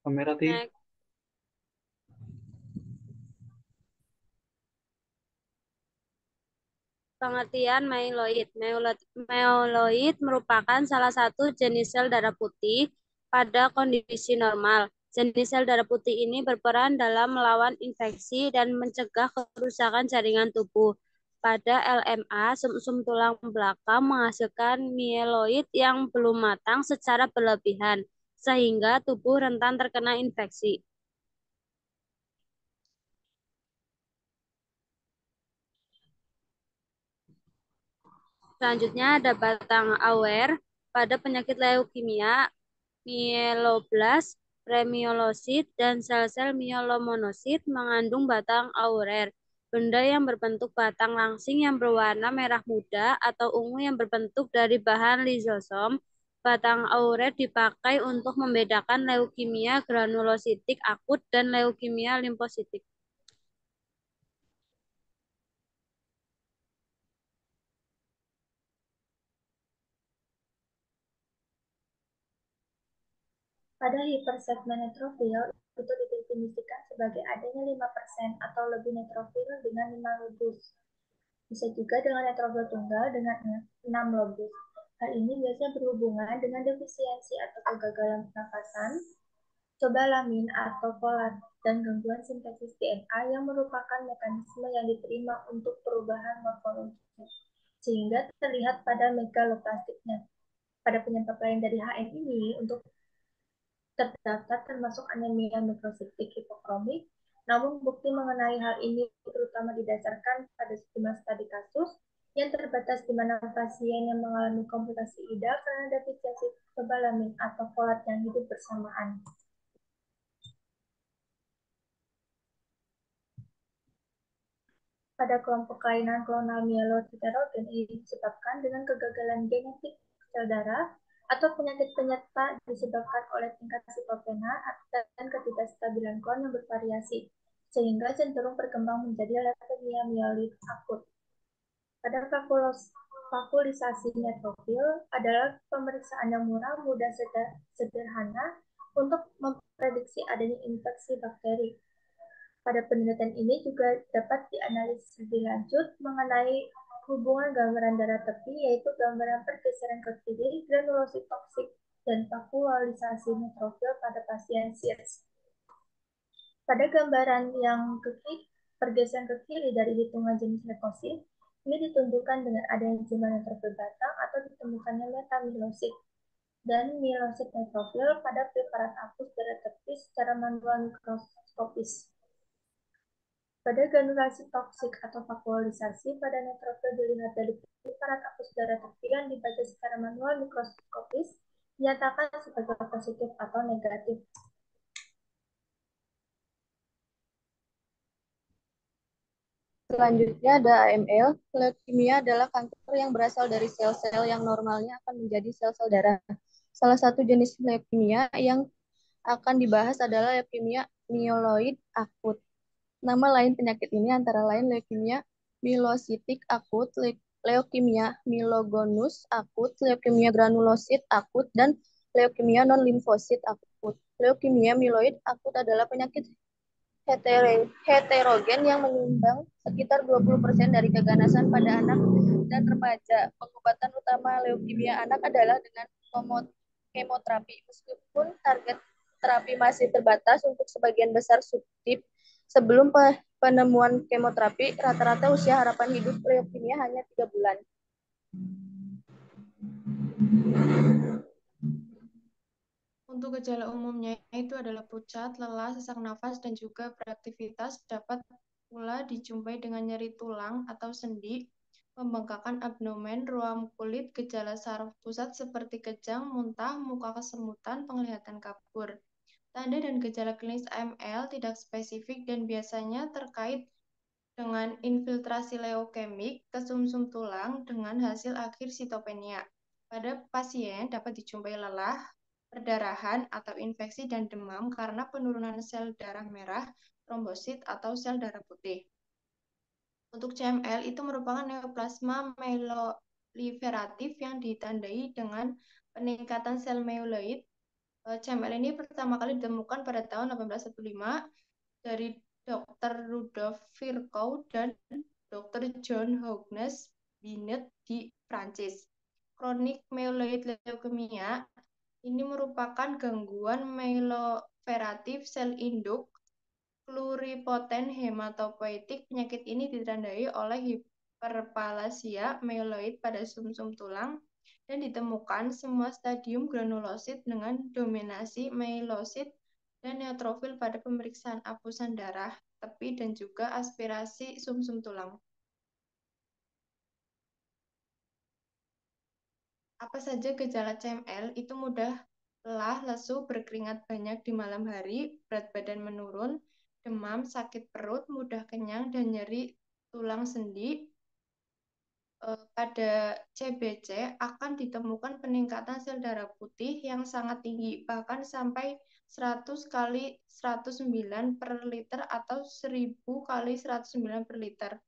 Kamera ti. Next, pengertian myeloid. Myeloid merupakan salah satu jenis sel darah putih pada kondisi normal. Jenis sel darah putih ini berperan dalam melawan infeksi dan mencegah kerusakan jaringan tubuh. Pada LMA, sumsum tulang belakang menghasilkan mieloid yang belum matang secara berlebihan, sehingga tubuh rentan terkena infeksi. Selanjutnya ada batang aware pada penyakit leukemia, mieloblas, premielosit, dan sel-sel mielomonosit mengandung batang aurer. Benda yang berbentuk batang langsing yang berwarna merah muda atau ungu yang berbentuk dari bahan lisosom. Batang aurer dipakai untuk membedakan leukemia granulositik akut dan leukemia limfositik. Pada hipersegmen netrofil, itu didefinisikan sebagai adanya 5% atau lebih netrofil dengan 5 lobus. Bisa juga dengan netrofil tunggal dengan 6 lobus. Hal ini biasanya berhubungan dengan defisiensi atau kegagalan pernapasan, cobalamin atau folat, dan gangguan sintesis DNA yang merupakan mekanisme yang diterima untuk perubahan morfologi, sehingga terlihat pada megaloplastiknya. Pada penyebab lain dari HN ini, untuk terdaftar termasuk anemia mikrositik hipokromik, namun bukti mengenai hal ini terutama didasarkan pada sejumlah studi kasus yang terbatas di mana pasien yang mengalami komplikasi IDA karena defisiensi kobalamin atau folat yang hidup bersamaan. Pada kelompok kelainan klonal mieloid heterogen ini disebabkan dengan kegagalan genetik sel darah atau penyakit penyerta disebabkan oleh tingkat sitopena dan ketidakstabilan klon yang bervariasi, sehingga cenderung berkembang menjadi leukemia mieloid akut. Pada vakuolisasi netrofil adalah pemeriksaan yang murah, mudah, sederhana untuk memprediksi adanya infeksi bakteri. Pada penelitian ini juga dapat dianalisis lebih lanjut mengenai hubungan gambaran darah tepi, yaitu gambaran pergeseran ke kiri, granulosit toksik, dan vakuolisasi neutrofil pada pasien SIRS. Pada gambaran yang ke kiri, pergeseran ke kiri dari hitungan jenis leukosit, ini ditunjukkan dengan adanya jumlah neutrofil batang atau ditemukannya metamilosit dan mielosit neutrofil pada preparat apus darah tepi secara manual mikroskopis. Pada granulasi toksik atau vakuolisasi pada neutrofil dilihat dari preparat apus darah tepi yang dibaca secara manual mikroskopis dinyatakan sebagai positif atau negatif. Selanjutnya ada AML. Leukemia adalah kanker yang berasal dari sel-sel yang normalnya akan menjadi sel-sel darah. Salah satu jenis leukemia yang akan dibahas adalah leukemia mieloid akut. Nama lain penyakit ini antara lain leukemia mielositik akut, leukemia mielogonus akut, leukemia granulosit akut, dan leukemia non-limfosit akut. Leukemia mieloid akut adalah penyakit heterogen yang menyumbang sekitar 20% dari keganasan pada anak dan remaja. Pengobatan utama leukemia anak adalah dengan kemoterapi. Meskipun target terapi masih terbatas untuk sebagian besar subtip, sebelum penemuan kemoterapi, rata-rata usia harapan hidup leukemia hanya 3 bulan. Untuk gejala umumnya itu adalah pucat, lelah, sesak nafas, dan juga beraktivitas. Dapat pula dijumpai dengan nyeri tulang atau sendi, pembengkakan abdomen, ruam kulit, gejala saraf pusat seperti kejang, muntah, muka kesemutan, penglihatan kabur. Tanda dan gejala klinis AML tidak spesifik dan biasanya terkait dengan infiltrasi leukemik ke sumsum tulang dengan hasil akhir sitopenia. Pada pasien dapat dijumpai lelah, perdarahan atau infeksi dan demam karena penurunan sel darah merah, trombosit atau sel darah putih. Untuk CML itu merupakan neoplasma myeloliferatif yang ditandai dengan peningkatan sel myeloid CML ini pertama kali ditemukan pada tahun 1815 dari Dr. Rudolf Virchow dan Dr. John Hughes Binet di Prancis. Kronik myeloid leukemia ini merupakan gangguan myeloferatif sel induk pluripoten hematopoietik. Penyakit ini ditandai oleh hiperplasia myeloid pada sumsum tulang dan ditemukan semua stadium granulosit dengan dominasi myelosit dan neutrofil pada pemeriksaan apusan darah, tepi, dan juga aspirasi sumsum tulang. Apa saja gejala CML? Itu mudah lelah, lesu, berkeringat banyak di malam hari, berat badan menurun, demam, sakit perut, mudah kenyang, dan nyeri tulang sendi. Pada CBC akan ditemukan peningkatan sel darah putih yang sangat tinggi, bahkan sampai 100 kali 109 per liter atau 1000 kali 109 per liter.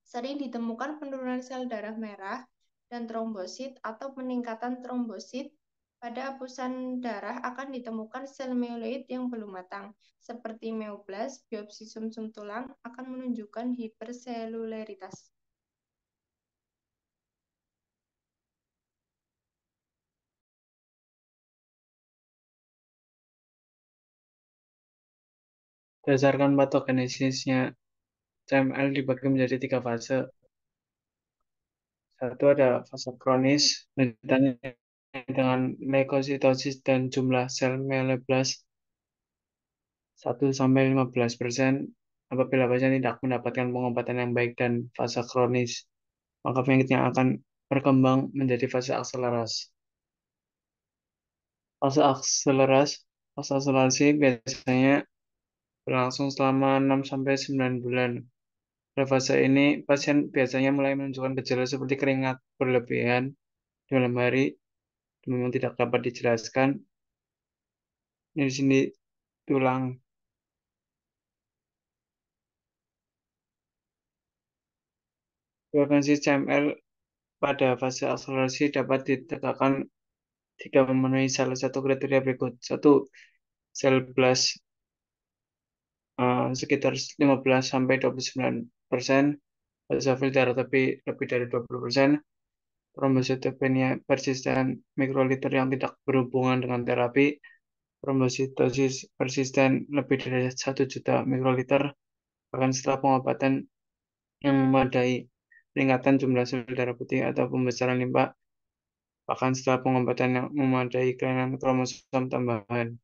Sering ditemukan penurunan sel darah merah dan trombosit atau peningkatan trombosit. Pada apusan darah akan ditemukan sel myeloid yang belum matang, seperti meoblas. Biopsi sumsum tulang akan menunjukkan hiperselularitas. Berdasarkan patogenesisnya, CML dibagi menjadi 3 fase. Satu ada fase kronis, lanjutannya dengan leukositosis dan jumlah sel myeloblas 1-15%. Apabila pasien tidak mendapatkan pengobatan yang baik dan fase kronis, maka penyakitnya akan berkembang menjadi fase akselerasi. Fase akselerasi biasanya berlangsung selama 6-9 bulan. Pada fase ini, pasien biasanya mulai menunjukkan gejala seperti keringat berlebihan di malam hari, memang tidak dapat dijelaskan. Di sini tulang. Frekuensi CML pada fase akselerasi dapat ditegakkan jika memenuhi salah satu kriteria berikut. Satu, sel blast sekitar 15-29%, basofil darah tepi lebih dari 20%, trombositopenia persisten mikroliter yang tidak berhubungan dengan terapi, trombositosis persisten lebih dari 1 juta mikroliter, bahkan setelah pengobatan yang memadai, peningkatan jumlah sel darah putih atau pembesaran limpa, bahkan setelah pengobatan yang memadai, kelainan kromosom tambahan.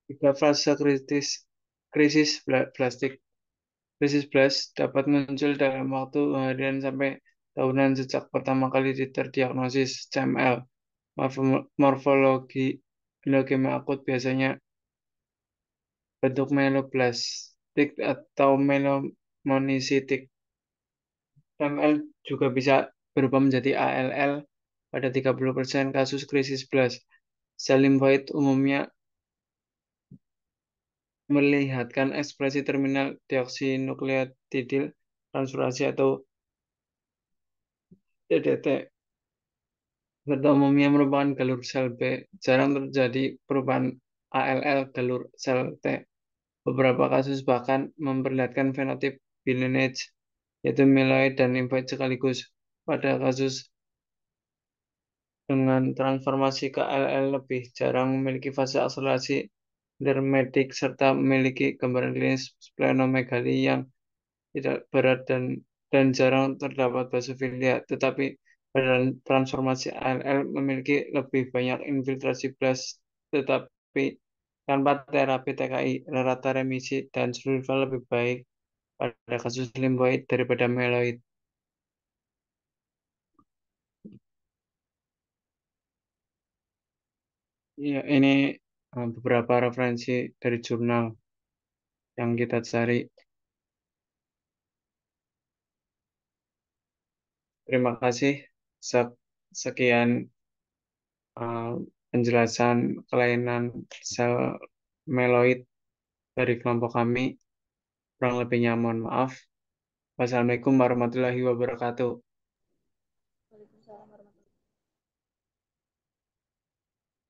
Jika fase krisis plastik, krisis blast dapat muncul dalam waktu harian sampai tahunan sejak pertama kali terdiagnosis CML. Morfologi leukemia akut biasanya bentuk myeloblastik atau myelomonocytic. CML juga bisa berubah menjadi ALL pada 30% kasus krisis blast. Sel limfoid umumnya melihatkan ekspresi terminal deoksinukleotidil transferasi atau DDT. Serta umumnya merupakan galur sel B. Jarang terjadi perubahan ALL galur sel T. Beberapa kasus bahkan memperlihatkan fenotip bilineage, yaitu myeloid dan limfoid sekaligus. Pada kasus dengan transformasi ke ALL lebih jarang memiliki fase akselerasi intermedik serta memiliki gambaran klinis splenomegali yang tidak berat dan jarang terdapat basofilia, tetapi pada transformasi ALL memiliki lebih banyak infiltrasi blast, tetapi tanpa terapi TKI, rata remisi dan survival lebih baik pada kasus limfoid daripada myeloid. Ya, ini beberapa referensi dari jurnal yang kita cari. Terima kasih. Sekian penjelasan kelainan sel myeloid dari kelompok kami. Kurang lebihnya mohon maaf. Wassalamualaikum warahmatullahi wabarakatuh. Waalaikumsalam warahmatullahi